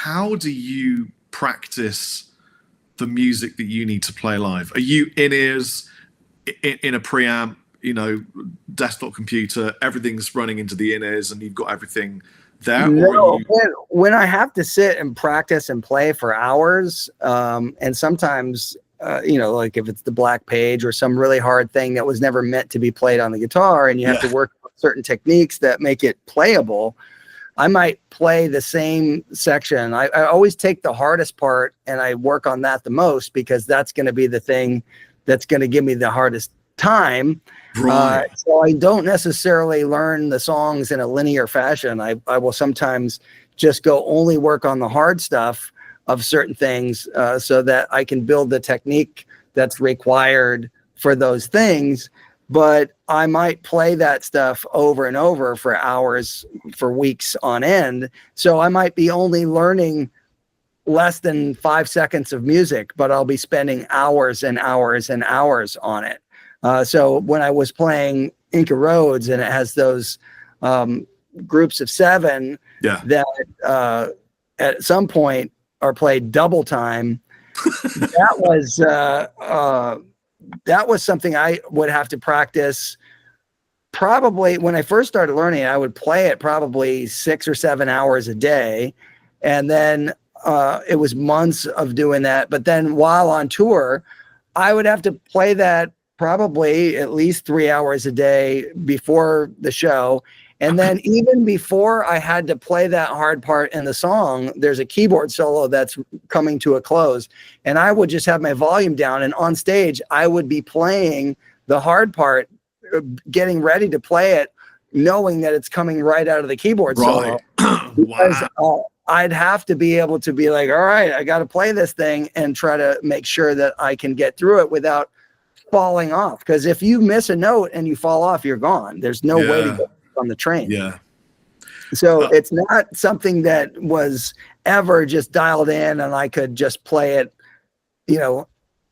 how do you practice the music that you need to play live? Are you in ears in a preamp, desktop computer, everything's running into the in ears and you've got everything there? No, when I have to sit and practice and play for hours, and sometimes, like if it's the black page or some really hard thing that was never meant to be played on the guitar, and you have to work on certain techniques that make it playable, I might play the same section. I always take the hardest part and I work on that the most, because that's going to be the thing that's going to give me the hardest time. Right. So I don't necessarily learn the songs in a linear fashion. I will sometimes just go only work on the hard stuff of certain things, so that I can build the technique that's required for those things. But I might play that stuff over and over for hours, for weeks on end. So I might be only learning less than 5 seconds of music, but I'll be spending hours and hours and hours on it. So when I was playing Inca Roads, and it has those groups of 7 that at some point are played double time, that was something I would have to practice. Probably when I first started learning, I would play it probably 6 or 7 hours a day. And then it was months of doing that. But then while on tour, I would have to play that probably at least 3 hours a day before the show. And then even before I had to play that hard part in the song, there's a keyboard solo that's coming to a close. And I would just have my volume down, and on stage, I would be playing the hard part, getting ready to play it, knowing that it's coming right out of the keyboard solo. Because I'd have to be able to be like, all right, I got to play this thing and try to make sure that I can get through it without falling off. Because if you miss a note and you fall off, you're gone. There's no way to get on the train. So it's not something that was ever just dialed in and I could just play it,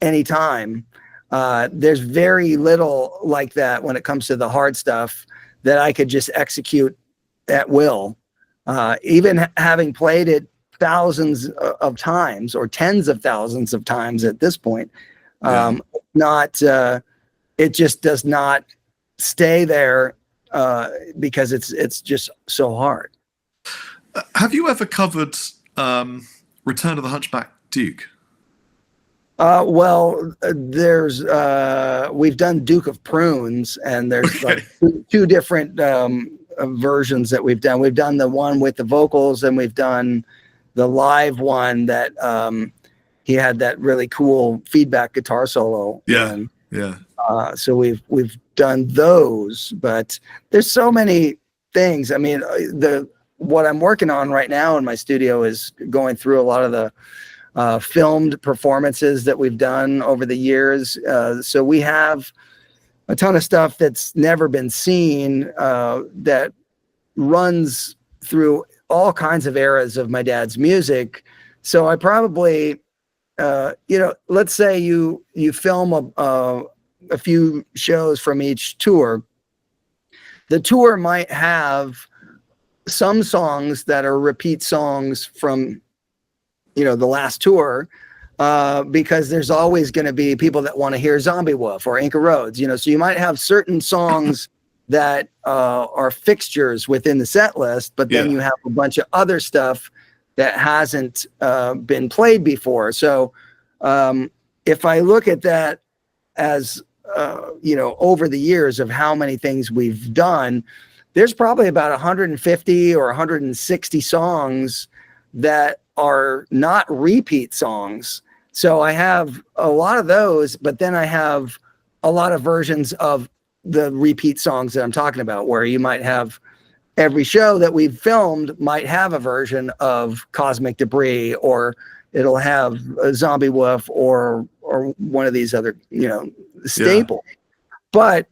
anytime. There's very little like that when it comes to the hard stuff that I could just execute at will. Even having played it thousands of times, or tens of thousands of times at this point, it just does not stay there, because it's just so hard. Have you ever covered Return of the Hunchback Duke? Well, there's we've done Duke of Prunes, and there's like two different versions that we've done. We've done the one with the vocals, and we've done the live one that he had that really cool feedback guitar solo. So we've done those, but there's so many things. I mean, what I'm working on right now in my studio is going through a lot of the filmed performances that we've done over the years. So we have a ton of stuff that's never been seen, that runs through all kinds of eras of my dad's music. So I probably, let's say you film a few shows from each tour. The tour might have some songs that are repeat songs from, the last tour, because there's always going to be people that want to hear Zombie Wolf or Inca Roads, so you might have certain songs that are fixtures within the set list, but then you have a bunch of other stuff that hasn't been played before. So if I look at that as over the years of how many things we've done, there's probably about 150 or 160 songs that are not repeat songs. So I have a lot of those, but then I have a lot of versions of the repeat songs that I'm talking about, where you might have every show that we've filmed might have a version of Cosmic Debris, or it'll have a Zombie Wolf, or one of these other, staple. But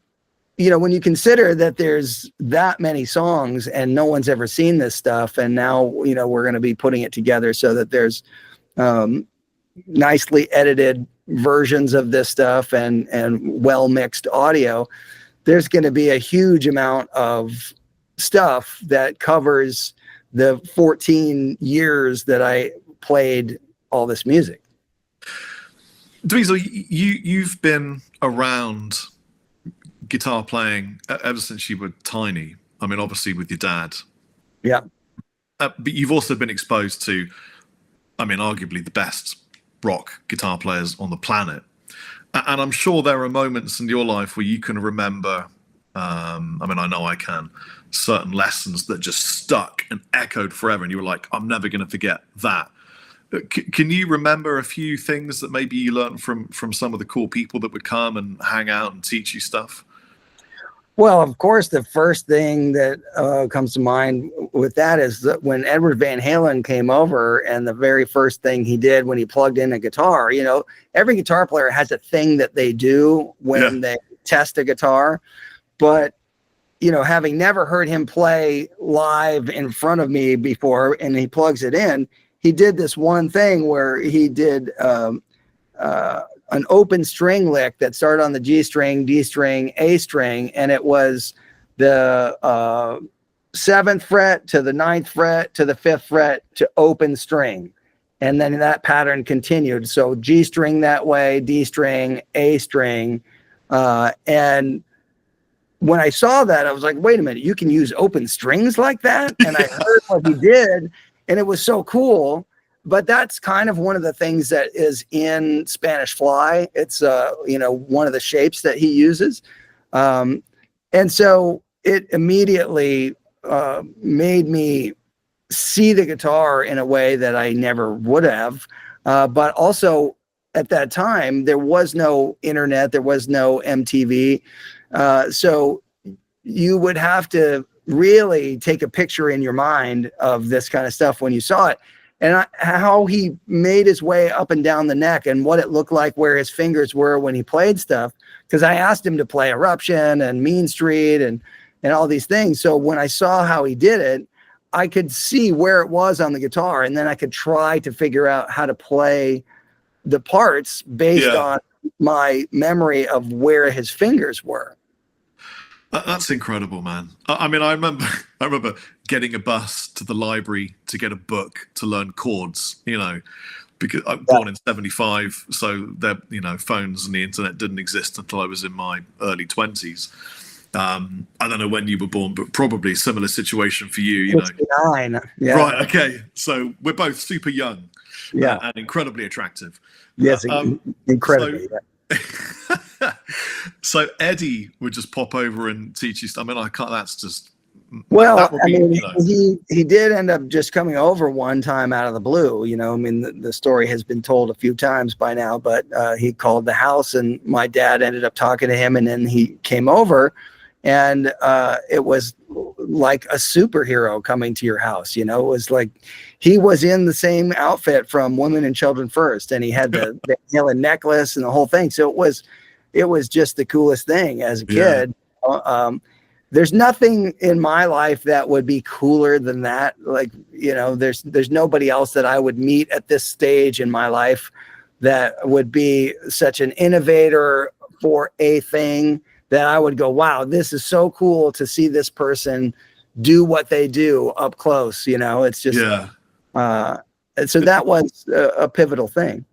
when you consider that there's that many songs and no one's ever seen this stuff, and now we're going to be putting it together so that there's nicely edited versions of this stuff and well mixed audio, there's going to be a huge amount of stuff that covers the 14 years that I played all this music. Dweezil, you've been around guitar playing ever since you were tiny. I mean, obviously with your dad. Yeah. But you've also been exposed to, I mean, arguably the best rock guitar players on the planet. And I'm sure there are moments in your life where you can remember, I mean, I know I can, certain lessons that just stuck and echoed forever. And you were like, I'm never going to forget that. Can you remember a few things that maybe you learned from some of the cool people that would come and hang out and teach you stuff? Well, of course, the first thing that comes to mind with that is that when Edward Van Halen came over, and the very first thing he did when he plugged in a guitar, you know, every guitar player has a thing that they do when they test a guitar. But, you know, having never heard him play live in front of me before, and he plugs it in, he did this one thing where he did an open string lick that started on the G string, D string, A string, and it was the 7th fret to the 9th fret to the 5th fret to open string. And then that pattern continued. So G string that way, D string, A string. And when I saw that, I was like, wait a minute, you can use open strings like that? And I heard what he did, and it was so cool. But that's kind of one of the things that is in Spanish Fly. It's, you know, one of the shapes that he uses. And so it immediately made me see the guitar in a way that I never would have. But also at that time, there was no internet, there was no MTV. So you would have to really take a picture in your mind of this kind of stuff when you saw it. And how he made his way up and down the neck and what it looked like, where his fingers were when he played stuff. Because I asked him to play Eruption and Mean Street and all these things. So when I saw how he did it, I could see where it was on the guitar. And then I could try to figure out how to play the parts based on my memory of where his fingers were. That's incredible, man. I mean, I remember getting a bus to the library to get a book to learn chords, you know, because I'm born in 75. So there, you know, phones and the internet didn't exist until I was in my early 20s. I don't know when you were born, but probably a similar situation for you, you 69. know. Yeah. Right. Okay. So we're both super young and incredibly attractive. Yes. Incredibly. So Eddie would just pop over and teach you stuff. I mean, that's just. Well, I mean, you know. he did end up just coming over one time out of the blue. You know, I mean, the story has been told a few times by now, but he called the house, and my dad ended up talking to him, and then he came over, and it was like a superhero coming to your house. You know, it was like he was in the same outfit from Women and Children First, and he had the Helen necklace and the whole thing. So it was just the coolest thing as a kid. There's nothing in my life that would be cooler than that. Like, you know, there's nobody else that I would meet at this stage in my life that would be such an innovator for a thing that I would go, wow, this is so cool to see this person do what they do up close. You know, it's just, and so that was a pivotal thing.